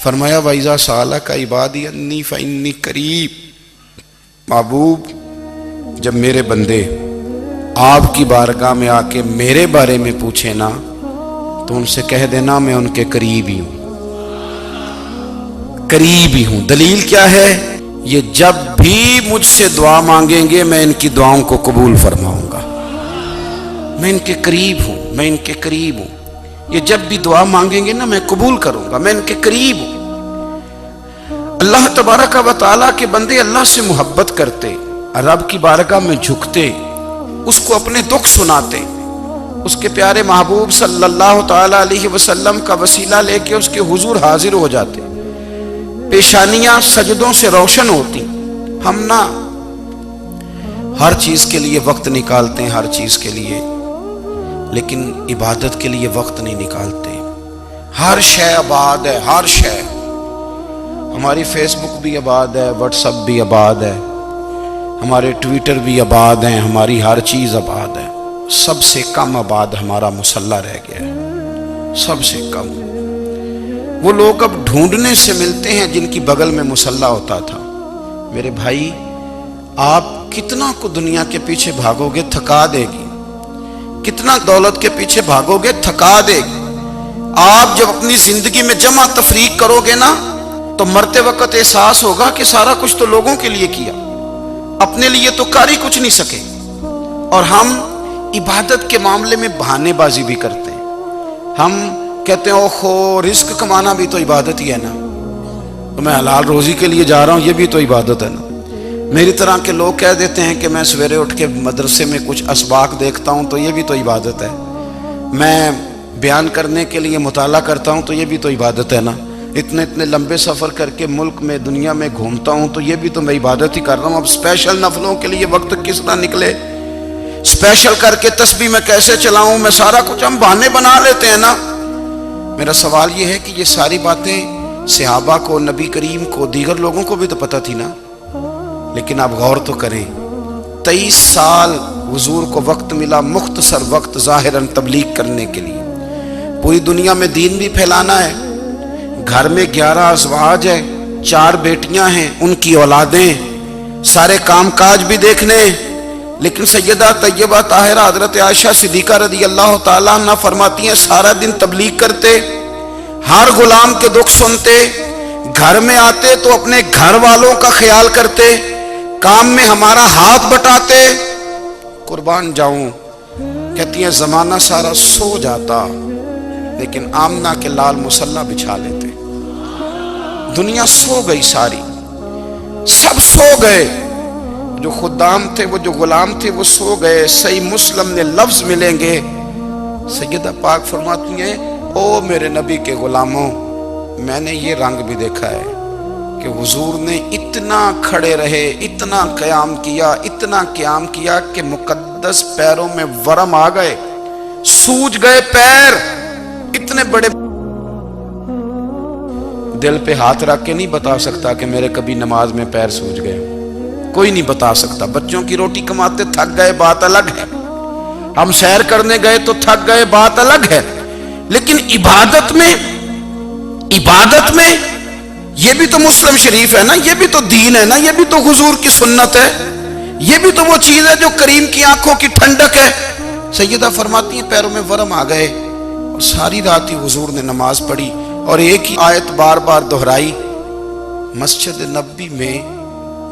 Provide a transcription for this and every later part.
فرمایا وَإِذَا سَأَلَكَ عِبَادِي أَنِّي فَإِنِّي قَرِيب، محبوب جب میرے بندے آپ کی بارگاہ میں آ کے میرے بارے میں پوچھیں نا تو ان سے کہہ دینا میں ان کے قریب ہی ہوں، قریب ہی ہوں۔ دلیل کیا ہے؟ یہ جب بھی مجھ سے دعا مانگیں گے میں ان کی دعاؤں کو قبول فرماؤں گا، میں ان کے قریب ہوں، میں ان کے قریب ہوں۔ یہ جب بھی دعا مانگیں گے نا میں قبول کروں گا، میں ان کے قریب ہوں۔ اللہ تبارک و تعالیٰ کے بندے اللہ سے محبت کرتے، رب کی بارگاہ میں جھکتے، اس کو اپنے دکھ سناتے، اس کے پیارے محبوب صلی اللہ تعالیٰ علیہ وسلم کا وسیلہ لے کے اس کے حضور حاضر ہو جاتے، پیشانیاں سجدوں سے روشن ہوتی۔ ہم نا ہر چیز کے لیے وقت نکالتے ہیں، ہر چیز کے لیے، لیکن عبادت کے لیے وقت نہیں نکالتے۔ ہر شے آباد ہے، ہر شے، ہماری فیس بک بھی آباد ہے، واٹس ایپ بھی آباد ہے، ہمارے ٹویٹر بھی آباد ہیں، ہماری ہر چیز آباد ہے۔ سب سے کم آباد ہمارا مصلی رہ گیا ہے، سب سے کم۔ وہ لوگ اب ڈھونڈنے سے ملتے ہیں جن کی بغل میں مصلی ہوتا تھا۔ میرے بھائی، آپ کتنا کو دنیا کے پیچھے بھاگو گے تھکا دے گی، کتنا دولت کے پیچھے بھاگو گے تھکا دے گی۔ آپ جب اپنی زندگی میں جمع تفریق کرو گے نا تو مرتے وقت احساس ہوگا کہ سارا کچھ تو لوگوں کے لیے کیا، اپنے لیے تو کر ہی کچھ نہیں سکے۔ اور ہم عبادت کے معاملے میں بہانے بازی بھی کرتے ہیں۔ ہم کہتے ہیں اوہو رزق کمانا بھی تو عبادت ہی ہے نا، تو میں حلال روزی کے لیے جا رہا ہوں، یہ بھی تو عبادت ہے نا۔ میری طرح کے لوگ کہہ دیتے ہیں کہ میں سویرے اٹھ کے مدرسے میں کچھ اسباق دیکھتا ہوں تو یہ بھی تو عبادت ہے، میں بیان کرنے کے لیے مطالعہ کرتا ہوں تو یہ بھی تو عبادت ہے نا، اتنے لمبے سفر کر کے ملک میں دنیا میں گھومتا ہوں تو یہ بھی تو میں عبادت ہی کر رہا ہوں۔ اب اسپیشل نفلوں کے لیے وقت کس طرح نکلے، اسپیشل کر کے تسبیح میں کیسے چلاؤں، میں سارا کچھ ہم بہانے بنا لیتے ہیں نا۔ میرا سوال یہ ہے کہ یہ ساری باتیں صحابہ کو، نبی کریم کو، دیگر لوگوں کو بھی تو پتہ تھی نا، لیکن آپ غور تو کریں، 23 سال حضور کو وقت ملا، مختصر وقت ظاہراً تبلیغ کرنے کے لیے، پوری دنیا میں دین بھی پھیلانا ہے۔ گھر میں 11 ازواج ہے، 4 بیٹیاں ہیں، ان کی اولادیں، سارے کام کاج بھی دیکھنے، لیکن سیدہ طیبہ طاہرہ حضرت عائشہ صدیقہ رضی اللہ تعالیٰ عنہ فرماتی ہیں سارا دن تبلیغ کرتے، ہر غلام کے دکھ سنتے، گھر میں آتے تو اپنے گھر والوں کا خیال کرتے، کام میں ہمارا ہاتھ بٹاتے۔ قربان جاؤں، کہتی ہیں زمانہ سارا سو جاتا لیکن آمنہ کے لال مصلی بچھا لیتے۔ دنیا سو گئی، ساری سب سو گئے، جو خدام تھے، وہ جو غلام تھے وہ سو گئے۔ صحیح مسلم میں لفظ ملیں گے، سیدہ پاک فرماتی ہیں او میرے نبی کے غلاموں، میں نے یہ رنگ بھی دیکھا ہے کہ حضور نے اتنا کھڑے رہے، اتنا قیام کیا، اتنا قیام کیا کہ مقدس پیروں میں ورم آ گئے، سوج گئے پیر، اتنے بڑے۔ دل پہ ہاتھ رکھ کے نہیں بتا سکتا کہ میرے کبھی نماز میں پیر سوج گئے، کوئی نہیں بتا سکتا۔ بچوں کی روٹی کماتے تھک گئے بات الگ ہے، ہم سیر کرنے گئے تو تھک گئے بات الگ ہے، لیکن عبادت میں یہ بھی تو مسلم شریف ہے نا، یہ بھی تو دین ہے نا، یہ بھی تو حضور کی سنت ہے، یہ بھی تو وہ چیز ہے جو کریم کی آنکھوں کی ٹھنڈک ہے۔ سیدہ فرماتی ہیں پیروں میں ورم آ گئے، اور ساری رات ہی حضور نے نماز پڑھی اور ایک ہی آیت بار بار دہرائی۔ مسجد نبوی میں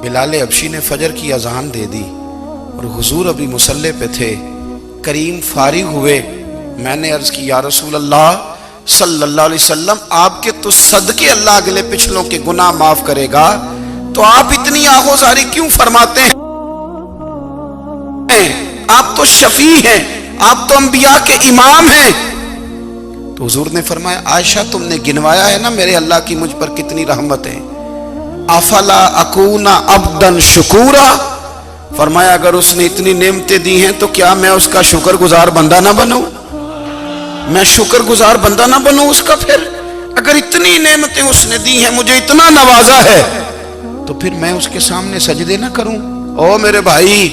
بلال حبشی نے فجر کی اذان دے دی اور حضور ابھی مصلی پہ تھے، کریم فارغ ہوئے، میں نے عرض کی یا رسول اللہ صلی اللہ علیہ وسلم، آپ کے تو صدقے اللہ اگلے پچھلوں کے گناہ معاف کرے گا، تو آپ اتنی آہوزاری کیوں فرماتے ہیں؟ آپ تو شفیع ہیں، آپ تو انبیاء کے امام ہیں۔ تو حضور نے فرمایا عائشہ تم نے گنوایا ہے نا میرے اللہ کی مجھ پر کتنی رحمت ہے، افلا اکون عبدا شکورا، فرمایا اگر اس نے اتنی نعمتیں دی ہیں تو کیا میں اس کا شکر گزار بندہ نہ بنوں، میں شکر گزار بندہ نہ بنوں اس کا؟ پھر اگر اتنی نعمتیں اس نے دی ہیں، مجھے اتنا نوازا ہے، تو پھر میں اس کے سامنے سجدے نہ کروں؟ او میرے بھائی،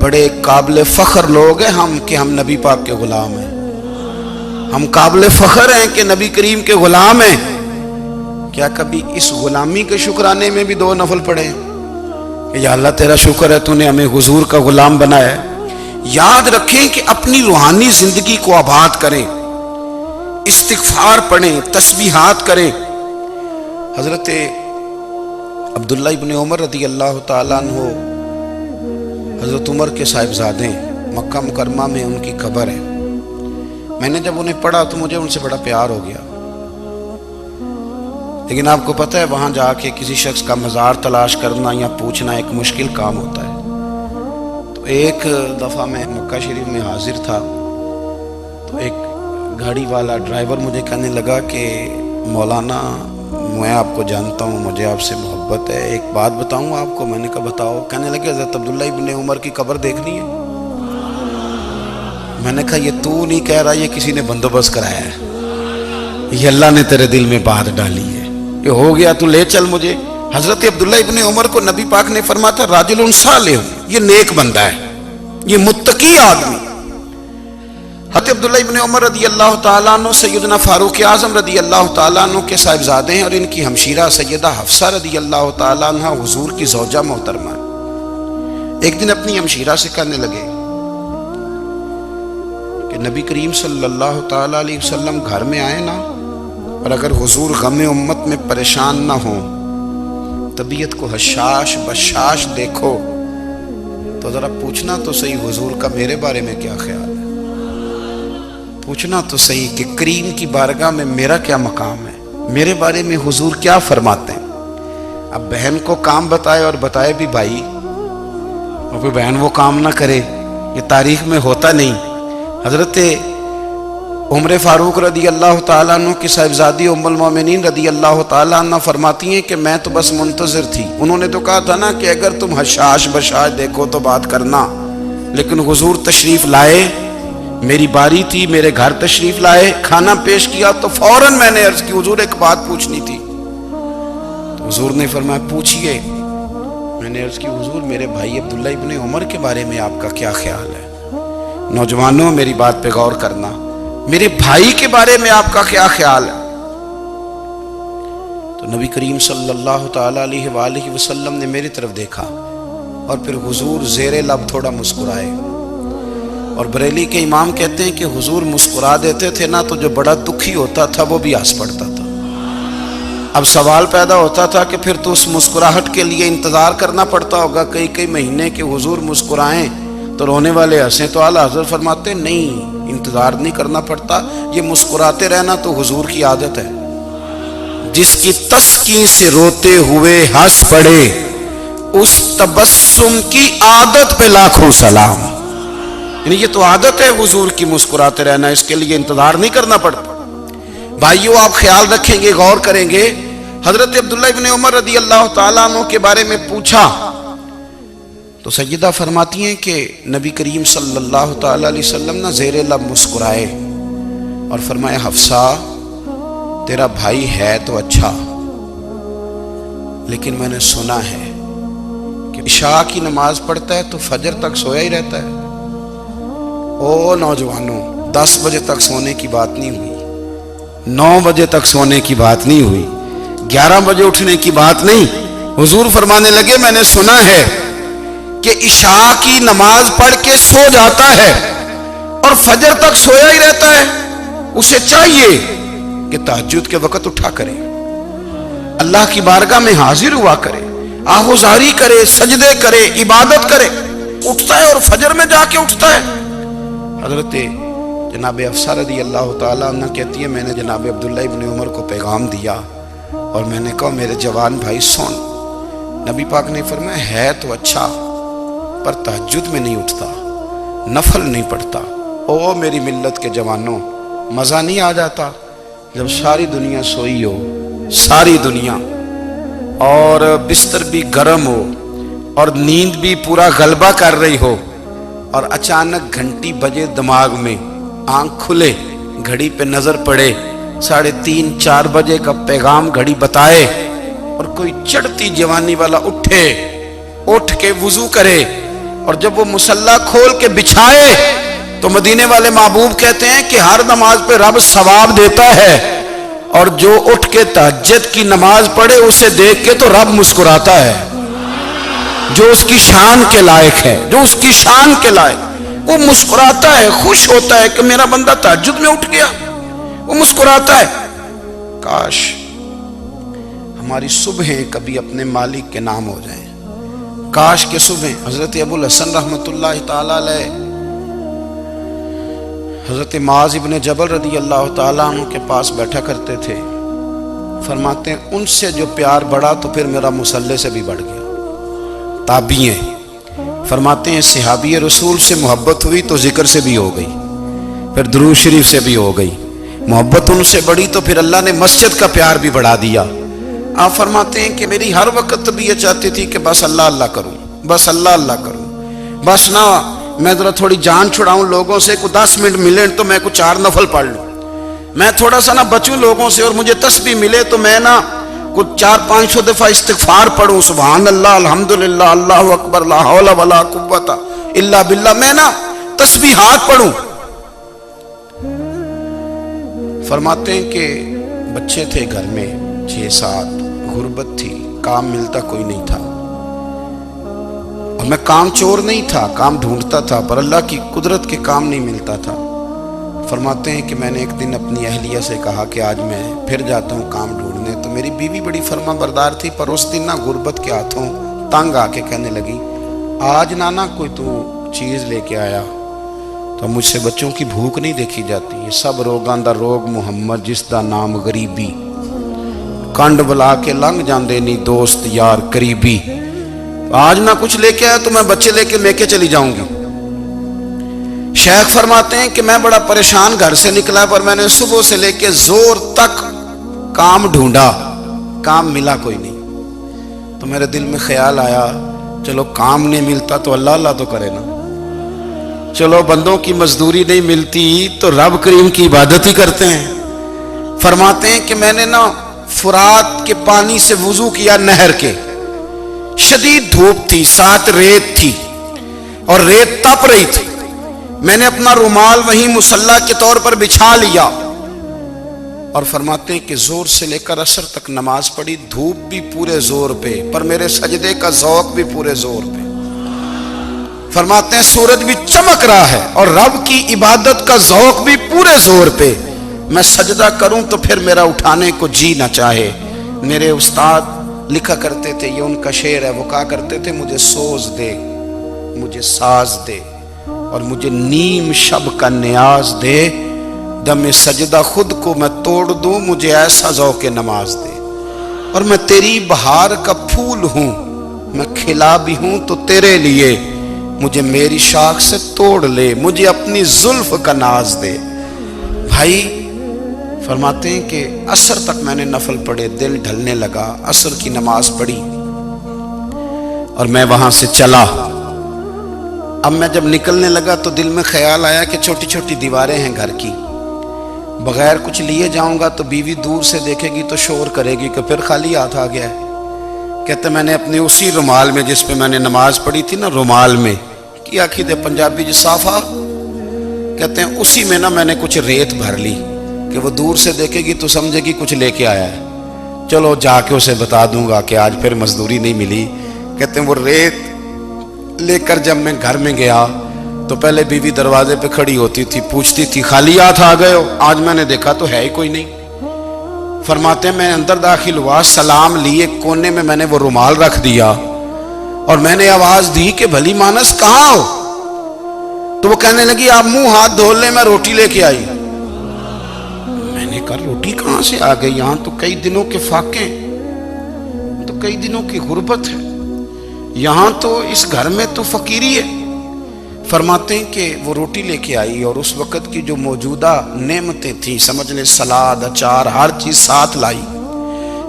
بڑے قابل فخر لوگ ہیں ہم کہ ہم نبی پاک کے غلام ہیں، ہم قابل فخر ہیں کہ نبی کریم کے غلام ہیں، کیا کبھی اس غلامی کے شکرانے میں بھی 2 نفل پڑھے کہ یا اللہ تیرا شکر ہے تو نے ہمیں حضور کا غلام بنایا ہے؟ یاد رکھیں کہ اپنی روحانی زندگی کو آباد کریں، استغفار پڑھیں، تسبیحات کریں۔ حضرت عبداللہ ابن عمر رضی اللہ تعالیٰ عنہ حضرت عمر کے صاحبزادے، مکہ مکرمہ میں ان کی قبر ہے۔ میں نے جب انہیں پڑھا تو مجھے ان سے بڑا پیار ہو گیا، لیکن آپ کو پتہ ہے وہاں جا کے کسی شخص کا مزار تلاش کرنا یا پوچھنا ایک مشکل کام ہوتا ہے۔ تو ایک دفعہ میں مکہ شریف میں حاضر تھا تو ایک گاڑی والا ڈرائیور مجھے کہنے لگا کہ مولانا میں آپ کو جانتا ہوں، مجھے آپ سے محبت ہے، ایک بات بتاؤں آپ کو؟ میں نے کہا بتاؤ۔ کہنے لگے حضرت عبداللہ ابن عمر کی قبر دیکھنی ہے۔ میں نے کہا یہ تو نہیں کہہ رہا، یہ کسی نے بندوبست کرایا ہے، یہ اللہ نے تیرے دل میں بات ڈالی ہے، یہ ہو گیا تو لے چل مجھے۔ حضرت عبداللہ ابن عمر کو نبی پاک نے فرمایا تھا راجل صالح، یہ نیک بندہ ہے، یہ متقی آدمی۔ حضرت عبداللہ ابن عمر رضی اللہ تعالیٰ عنہ سیدنا فاروق اعظم رضی اللہ تعالیٰ عنہ کے صاحبزادے ہیں، اور ان کی ہمشیرہ سیدہ حفصہ رضی اللہ تعالیٰ عنہ حضور کی زوجہ محترمہ ہے۔ ایک دن اپنی ہمشیرہ سے کہنے لگے کہ نبی کریم صلی اللہ تعالیٰ علیہ وسلم گھر میں آئے نا، اور اگر حضور غم امت میں پریشان نہ ہوں، طبیعت کو حشاش بشاش دیکھو تو ذرا پوچھنا تو صحیح حضور کا میرے بارے میں کیا خیال ہے، پوچھنا تو صحیح کہ کریم کی بارگاہ میں میرا کیا مقام ہے، میرے بارے میں حضور کیا فرماتے ہیں۔ اب بہن کو کام بتائے اور بتائے بھی بھائی، اور پھر بہن وہ کام نہ کرے، یہ تاریخ میں ہوتا نہیں۔ حضرت عمر فاروق رضی اللہ تعالیٰ عنہ کی صاحبزادی ام المومنین رضی اللہ تعالیٰ عنہ فرماتی ہیں کہ میں تو بس منتظر تھی، انہوں نے تو کہا تھا نا کہ اگر تم حشاش بشاش دیکھو تو بات کرنا، لیکن حضور تشریف لائے، میری باری تھی، میرے گھر تشریف لائے، کھانا پیش کیا تو فوراً میں نے عرض کی حضور ایک بات پوچھنی تھی۔ تو حضور نے فرمایا پوچھئے۔ میں نے عرض کی حضور میرے بھائی عبداللہ ابن عمر کے بارے میں آپ کا کیا خیال ہے؟ نوجوانوں میری بات پہ غور کرنا، میرے بھائی کے بارے میں آپ کا کیا خیال ہے؟ تو نبی کریم صلی اللہ تعالیٰ علیہ وآلہ وسلم نے میری طرف دیکھا اور پھر حضور زیر لب تھوڑا مسکرائے، اور بریلی کے امام کہتے ہیں کہ حضور مسکرا دیتے تھے نا تو جو بڑا دکھی ہوتا تھا وہ بھی ہنس پڑتا تھا۔ اب سوال پیدا ہوتا تھا کہ پھر تو اس مسکراہٹ کے لیے انتظار کرنا پڑتا ہوگا کئی مہینے کہ حضور مسکرائیں تو رونے والے ہنسیں، تو اعلیٰ حضرت فرماتے نہیں، انتظار نہیں کرنا پڑتا، یہ مسکراتے رہنا تو حضور کی عادت ہے۔ جس کی تسکین سے روتے ہوئے ہنس پڑے اس تبسم کی عادت پہ لاکھوں سلام۔ یعنی یہ تو عادت ہے حضور کی مسکراتے رہنا، اس کے لیے انتظار نہیں کرنا پڑتا۔ بھائیو آپ خیال رکھیں گے، غور کریں گے، حضرت عبداللہ ابن عمر رضی اللہ تعالیٰ عنہ کے بارے میں پوچھا تو سیدہ فرماتی ہیں کہ نبی کریم صلی اللہ تعالیٰ علیہ وسلم نے زیر لب مسکرائے اور فرمایا حفصہ تیرا بھائی ہے تو اچھا، لیکن میں نے سنا ہے کہ عشاء کی نماز پڑھتا ہے تو فجر تک سویا ہی رہتا ہے۔ او نوجوانوں، 10 بجے تک سونے کی بات نہیں ہوئی، 9 بجے تک سونے کی بات نہیں ہوئی، 11 بجے اٹھنے کی بات نہیں۔ حضور فرمانے لگے میں نے سنا ہے کہ عشاء کی نماز پڑھ کے سو جاتا ہے اور فجر تک سویا ہی رہتا ہے، اسے چاہیے کہ تہجد کے وقت اٹھا کرے، اللہ کی بارگاہ میں حاضر ہوا کرے، آہوزاری کرے، سجدے کرے، عبادت کرے، اٹھتا ہے اور فجر میں جا کے اٹھتا ہے۔ حضرت جناب حفصہ رضی اللہ تعالیٰ عنہ کہتی ہے میں نے جناب عبداللہ ابن عمر کو پیغام دیا اور میں نے کہا میرے جوان بھائی سن، نبی پاک نے فرمایا ہے تو اچھا پر تہجد میں نہیں اٹھتا، نفل نہیں پڑھتا۔ او میری ملت کے جوانوں، مزہ نہیں آ جاتا جب ساری دنیا سوئی ہو، ساری دنیا، اور بستر بھی گرم ہو اور نیند بھی پورا غلبہ کر رہی ہو، اور اچانک گھنٹی بجے دماغ میں، آنکھ کھلے، گھڑی پہ نظر پڑے، 3:30 4 بجے کا پیغام گھڑی بتائے، اور کوئی چڑھتی جوانی والا اٹھ کے وضو کرے، اور جب وہ مصلی کھول کے بچھائے تو مدینے والے محبوب کہتے ہیں کہ ہر نماز پہ رب ثواب دیتا ہے، اور جو اٹھ کے تہجد کی نماز پڑھے اسے دیکھ کے تو رب مسکراتا ہے، جو اس کی شان کے لائق ہے، جو اس کی شان کے لائق، وہ مسکراتا ہے، خوش ہوتا ہے کہ میرا بندہ تہجد میں اٹھ گیا، وہ مسکراتا ہے۔ کاش ہماری صبحیں کبھی اپنے مالک کے نام ہو جائیں، کاش کہ صبح حضرت ابو الحسن رحمت اللہ تعالیٰ علیہ حضرت معاذ ابن جبل رضی اللہ تعالیٰ عنہ کے پاس بیٹھا کرتے تھے، فرماتے ہیں ان سے جو پیار بڑھا تو پھر میرا مصلی سے بھی بڑھ گیا۔ تابعی ہیں، فرماتے ہیں صحابی رسول سے محبت ہوئی تو ذکر سے بھی ہو گئی، پھر درود شریف سے بھی ہو گئی، محبت ان سے بڑھی تو پھر اللہ نے مسجد کا پیار بھی بڑھا دیا۔ آپ فرماتے ہیں کہ میری ہر وقت بھی یہ چاہتی تھی کہ بس اللہ اللہ کروں، بس اللہ اللہ کروں، بس نہ میں ذرا تھوڑی جان چھڑاؤں لوگوں سے، کوئی 10 منٹ ملے تو میں کچھ 4 نفل پڑھ لوں، میں تھوڑا سا نہ بچوں لوگوں سے، اور مجھے تسبیح ملے تو میں نہ کچھ 400-500 دفعہ استغفار پڑھوں، سبحان اللہ، الحمدللہ، اللہ اکبر، لا حول ولا قوت الا باللہ، میں نہ تسبیحات پڑھوں۔ فرماتے ہیں کہ بچے تھے گھر میں 6-7، غربت تھی، کام ملتا کوئی نہیں تھا، اور میں کام چور نہیں تھا، کام ڈھونڈتا تھا، پر اللہ کی قدرت کے کام نہیں ملتا تھا۔ فرماتے ہیں کہ میں نے ایک دن اپنی اہلیہ سے کہا کہ آج میں پھر جاتا ہوں کام ڈھونڈنے، تو میری بیوی بڑی فرما بردار تھی، پر اس دن نہ غربت کے ہاتھوں تنگ آ کے کہنے لگی آج نانا کوئی تو چیز لے کے آیا، تو مجھ سے بچوں کی بھوک نہیں دیکھی جاتی، یہ سب روگاں دا روگ محمد جس دا نام غریبی، کنڈ بلا کے لنگ جاندے نہیں دوست یار قریبی، آج نہ کچھ لے کے آیا تو میں بچے لے کے میکے چلی جاؤں گی۔ شیخ فرماتے ہیں کہ میں بڑا پریشان گھر سے نکلا، پر میں نے صبح سے لے کے زور تک کام ڈھونڈا، کام ملا کوئی نہیں، تو میرے دل میں خیال آیا چلو کام نہیں ملتا تو اللہ اللہ تو کرے نا، چلو بندوں کی مزدوری نہیں ملتی تو رب کریم کی عبادت ہی کرتے ہیں۔ فرماتے ہیں کہ میں نے نا فرات کے پانی سے وضو کیا، نہر کے، شدید دھوپ تھی، ساتھ ریت تھی اور ریت تپ رہی تھی، میں نے اپنا رومال وہیں مصلی کے طور پر بچھا لیا، اور فرماتے ہیں کہ زور سے لے کر عصر تک نماز پڑھی، دھوپ بھی پورے زور پہ، پر میرے سجدے کا ذوق بھی پورے زور پہ۔ فرماتے ہیں سورج بھی چمک رہا ہے اور رب کی عبادت کا ذوق بھی پورے زور پہ، میں سجدہ کروں تو پھر میرا اٹھانے کو جی نہ چاہے۔ میرے استاد لکھا کرتے تھے، یہ ان کا شعر ہے، وہ کہا کرتے تھے مجھے سوز دے، مجھے ساز دے، اور مجھے نیم شب کا نیاز دے، دم سجدہ خود کو میں توڑ دوں، مجھے ایسا ذوق نماز دے، اور میں تیری بہار کا پھول ہوں، میں کھلا بھی ہوں تو تیرے لیے، مجھے میری شاخ سے توڑ لے، مجھے اپنی زلف کا ناز دے۔ بھائی فرماتے ہیں کہ عصر تک میں نے نفل پڑھے، دل ڈھلنے لگا، عصر کی نماز پڑھی اور میں وہاں سے چلا۔ اب میں جب نکلنے لگا تو دل میں خیال آیا کہ چھوٹی چھوٹی دیواریں ہیں گھر کی، بغیر کچھ لیے جاؤں گا تو بیوی دور سے دیکھے گی تو شور کرے گی کہ پھر خالی ہاتھ آ گیا ہے۔ کہتے میں نے اپنے اسی رومال میں جس پہ میں نے نماز پڑھی تھی نا، رومال میں کی آخی دے پنجابی جسافہ کہتے ہیں، اسی میں نا میں نے کچھ ریت بھر لی کہ وہ دور سے دیکھے گی تو سمجھے گی کچھ لے کے آیا ہے، چلو جا کے اسے بتا دوں گا کہ آج پھر مزدوری نہیں ملی۔ کہتے ہیں وہ ریت لے کر جب میں گھر میں گیا تو پہلے بیوی دروازے پہ کھڑی ہوتی تھی، پوچھتی تھی خالی ہاتھ آ گئے ہو؟ آج میں نے دیکھا تو ہے ہی کوئی نہیں۔ فرماتے ہیں میں اندر داخل ہوا، سلام لیے، کونے میں میں نے وہ رومال رکھ دیا اور میں نے آواز دی کہ بھلی مانس کہاں ہو؟ تو وہ کہنے لگی آپ منہ ہاتھ دھو لیں، میں روٹی لے کے آئی۔ میں نے کہا روٹی کہاں سے آ گئی؟ یہاں تو کئی دنوں کے فاقے، تو کئی دنوں کی غربت ہے، یہاں تو اس گھر میں تو فقیری ہے۔ فرماتے ہیں کہ وہ روٹی لے کے آئی اور اس وقت کی جو موجودہ نعمتیں تھیں، سمجھ لیں سلاد، اچار، ہر چیز ساتھ لائی۔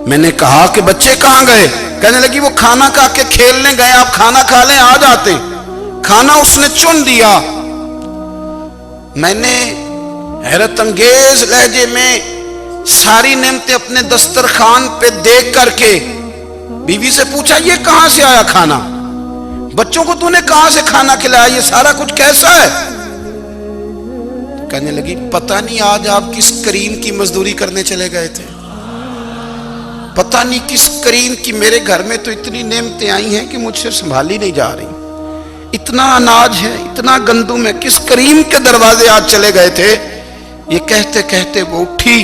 میں نے کہا کہ بچے کہاں گئے؟ کہنے لگی وہ کھانا کھا کے کھیلنے گئے، آپ کھانا کھا لیں آ جاتے۔ کھانا اس نے چن دیا۔ میں نے حیرت انگیز لہجے میں ساری نعمتیں اپنے دسترخوان پہ دیکھ کر کے بیوی سے پوچھا یہ کہاں سے آیا کھانا؟ بچوں کو تو نے کہاں سے کھانا کھلایا؟ یہ سارا کچھ کیسا ہے؟ کہنے لگی پتہ نہیں آج آپ کس کریم کی مزدوری کرنے چلے گئے تھے۔ پتہ نہیں کس کریم کی میرے گھر میں تو اتنی نعمتیں آئی ہیں کہ مجھ سے سنبھالی نہیں جا رہی، اتنا اناج ہے، اتنا گندم ہے، کس کریم کے دروازے آج چلے گئے تھے؟ یہ کہتے کہتے وہ اٹھی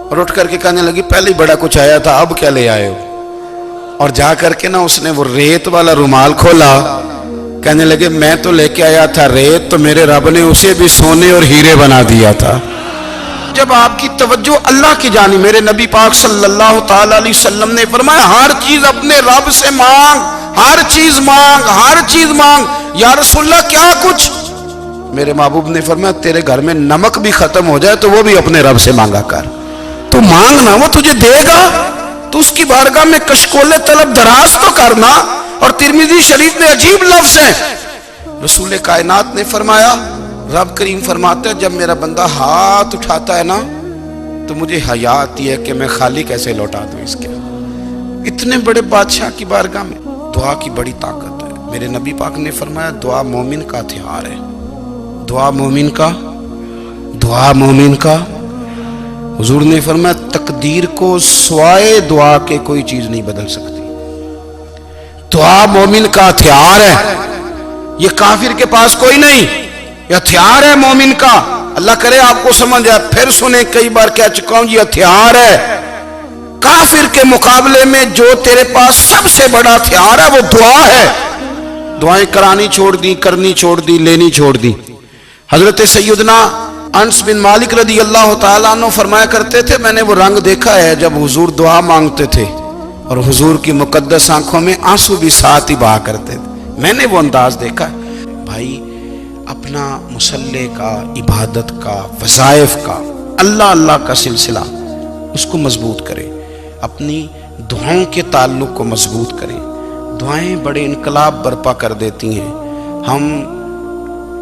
اور اٹھ کر کے کہنے لگی پہلے ہی بڑا کچھ آیا تھا، اب کیا لے آئے ہو؟ اور جا کر کے نا اس نے وہ ریت والا رومال کھولا، کہنے لگے میں تو لے کے آیا تھا ریت، تو میرے رب نے اسے بھی سونے اور ہیرے بنا دیا تھا۔ جب آپ کی توجہ اللہ کی جانب، میرے نبی پاک صلی اللہ تعالی علیہ وسلم نے فرمایا ہر چیز اپنے رب سے مانگ، ہر چیز مانگ، ہر چیز مانگ۔ یا رسول اللہ کیا کچھ؟ میرے محبوب نے فرمایا تیرے گھر میں نمک بھی ختم ہو جائے تو وہ بھی اپنے رب سے مانگا کر، تو مانگنا وہ تجھے دے گا، تو اس کی بارگاہ میں کشکول طلب دراز تو کرنا۔ اور ترمذی شریف میں عجیب لفظ ہے، رسول کائنات نے فرمایا، رب کریم فرماتا ہے جب میرا بندہ ہاتھ اٹھاتا ہے نا تو مجھے حیا آتی ہے کہ میں خالی کیسے لوٹا دوں اس کے۔ اتنے بڑے بادشاہ کی بارگاہ میں دعا کی بڑی طاقت ہے۔ میرے نبی پاک نے فرمایا دعا مومن کا ہتھیار ہے، دعا مومن کا، دعا مومن کا۔ حضور نے فرمایا تقدیر کو سوائے دعا کے کوئی چیز نہیں بدل سکتی۔ دعا مومن کا ہتھیار ہے، یہ کافر کے پاس کوئی نہیں، یہ ہتھیار ہے مومن کا۔ اللہ کرے آپ کو سمجھ آئے، پھر سنیں، کئی بار کہہ چکا ہوں یہ ہتھیار ہے۔ کافر کے مقابلے میں جو تیرے پاس سب سے بڑا ہتھیار ہے وہ دعا ہے۔ دعائیں کرانی چھوڑ دی، کرنی چھوڑ دی، لینی چھوڑ دی۔ حضرت سیدنا انس بن مالک رضی اللہ تعالیٰ عنہ فرمایا کرتے تھے میں نے وہ رنگ دیکھا ہے جب حضور دعا مانگتے تھے اور حضور کی مقدس آنکھوں میں آنسو بھی ساتھ ہی بہا کرتے تھے، میں نے وہ انداز دیکھا ہے۔ بھائی اپنا مصلی کا، عبادت کا، وظائف کا، اللہ اللہ کا سلسلہ اس کو مضبوط کریں، اپنی دعاؤں کے تعلق کو مضبوط کریں۔ دعائیں بڑے انقلاب برپا کر دیتی ہیں۔ ہم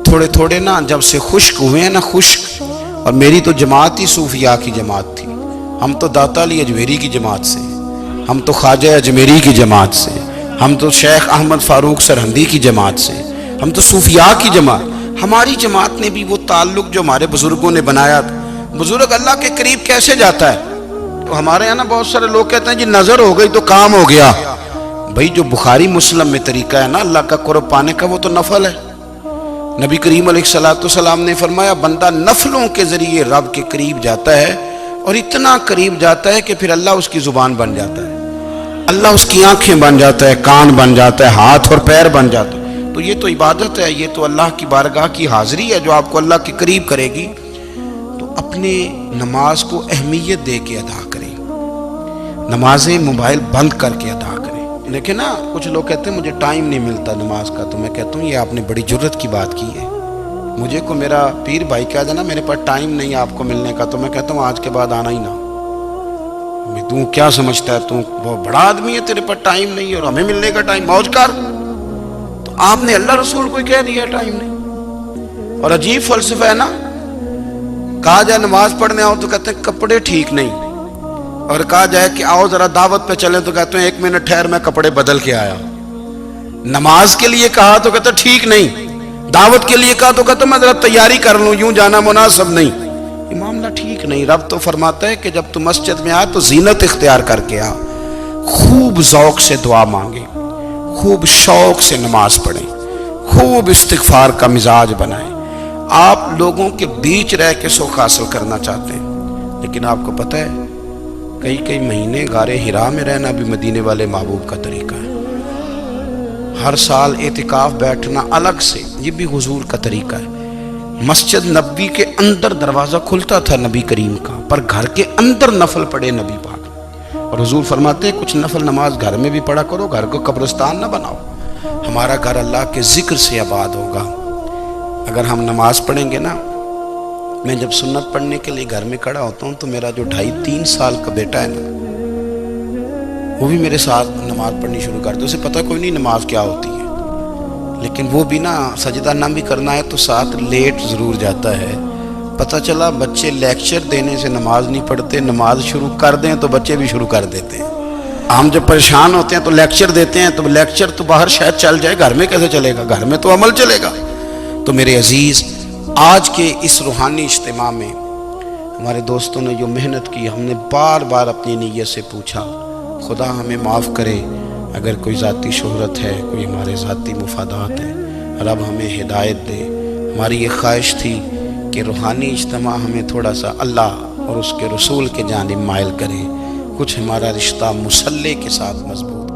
تھوڑے تھوڑے نا جب سے خشک ہوئے ہیں نا، خشک، اور میری تو جماعت ہی صوفیاء کی جماعت تھی، ہم تو داتا علی اجمیری کی جماعت سے، ہم تو خواجہ اجمیری کی جماعت سے، ہم تو شیخ احمد فاروق سرہندی کی جماعت سے، ہم تو صوفیاء کی جماعت۔ ہماری جماعت نے بھی وہ تعلق جو ہمارے بزرگوں نے بنایا تھا۔ بزرگ اللہ کے قریب کیسے جاتا ہے؟ تو ہمارے یہاں نا بہت سارے لوگ کہتے ہیں جی نظر ہو گئی تو کام ہو گیا۔ بھائی جو بخاری مسلم میں طریقہ ہے نا اللہ کا قرب پانے کا وہ تو نفل ہے۔ نبی کریم علیہ السلام نے فرمایا بندہ نفلوں کے ذریعے رب کے قریب جاتا ہے، اور اتنا قریب جاتا ہے کہ پھر اللہ اس کی زبان بن جاتا ہے، اللہ اس کی آنکھیں بن جاتا ہے، کان بن جاتا ہے، ہاتھ اور پیر بن جاتا ہے۔ تو یہ تو عبادت ہے، یہ تو اللہ کی بارگاہ کی حاضری ہے جو آپ کو اللہ کے قریب کرے گی۔ تو اپنے نماز کو اہمیت دے کے ادا کریں، نمازیں موبائل بند کر کے ادا کریں۔ لیکن نا کچھ لوگ کہتے ہیں مجھے ٹائم نہیں ملتا نماز کا، تو میں کہتا ہوں یہ آپ نے بڑی جرت کی بات کی ہے۔ مجھے کو میرا پیر بھائی کہہ دینا میرے پاس ٹائم نہیں آپ کو ملنے کا، تو میں کہتا ہوں آج کے بعد آنا ہی نہ۔ تو کیا سمجھتا ہے، تو بہت بڑا آدمی ہے، تیرے پاس ٹائم نہیں اور ہمیں ملنے کا ٹائم، موج کر۔ تو آپ نے اللہ رسول کو کہہ دیا ٹائم نہیں۔ اور عجیب فلسفہ ہے نا، کہا جائے نماز پڑھنے آؤ تو کہتے ہیں کپڑے ٹھیک نہیں، اور کہا جائے کہ آؤ ذرا دعوت پہ چلیں تو کہتے ہیں ایک منٹ ٹھہر میں کپڑے بدل کے آیا۔ نماز کے لیے کہا تو کہتے ہیں ٹھیک نہیں، دعوت کے لیے کہا تو کہتے ہیں میں ذرا تیاری کر لوں، یوں جانا مناسب نہیں۔ یہ معاملہ ٹھیک نہیں۔ رب تو فرماتا ہے کہ جب تو مسجد میں آ تو زینت اختیار کر کے آ، خوب ذوق سے دعا مانگے، خوب شوق سے نماز پڑھیں، خوب استغفار کا مزاج بنائیں۔ آپ لوگوں کے بیچ رہ کے سکھ حاصل کرنا چاہتے ہیں، لیکن آپ کو پتہ ہے کئی مہینے غار حرا میں رہنا بھی مدینے والے محبوب کا طریقہ ہے۔ ہر سال اعتکاف بیٹھنا الگ سے، یہ بھی حضور کا طریقہ ہے۔ مسجد نبوی کے اندر دروازہ کھلتا تھا نبی کریم کا، پر گھر کے اندر نفل پڑھے نبی پاک، اور حضور فرماتے ہیں کچھ نفل نماز گھر میں بھی پڑھا کرو، گھر کو قبرستان نہ بناؤ۔ ہمارا گھر اللہ کے ذکر سے آباد ہوگا۔ اگر ہم نماز پڑھیں گے نا، میں جب سنت پڑھنے کے لیے گھر میں کھڑا ہوتا ہوں تو میرا جو 2.5-3 سال کا بیٹا ہے نا، وہ بھی میرے ساتھ نماز پڑھنی شروع کر دے۔ اسے پتہ کوئی نہیں نماز کیا ہوتی ہے، لیکن وہ بھی نا سجدہ نہ بھی کرنا ہے تو ساتھ لیٹ ضرور جاتا ہے۔ پتہ چلا بچے لیکچر دینے سے نماز نہیں پڑھتے، نماز شروع کر دیں تو بچے بھی شروع کر دیتے ہیں۔ ہم جب پریشان ہوتے ہیں تو لیکچر دیتے ہیں، تو لیکچر تو باہر شاید چل جائے، گھر میں کیسے چلے گا؟ گھر میں تو عمل چلے گا۔ تو میرے عزیز، آج کے اس روحانی اجتماع میں ہمارے دوستوں نے جو محنت کی، ہم نے بار بار اپنی نیت سے پوچھا خدا ہمیں معاف کرے اگر کوئی ذاتی شہرت ہے، کوئی ہمارے ذاتی مفادات ہیں، رب ہمیں ہدایت دے۔ ہماری یہ خواہش تھی کہ روحانی اجتماع ہمیں تھوڑا سا اللہ اور اس کے رسول کے جانب مائل کرے، کچھ ہمارا رشتہ مصلی کے ساتھ مضبوط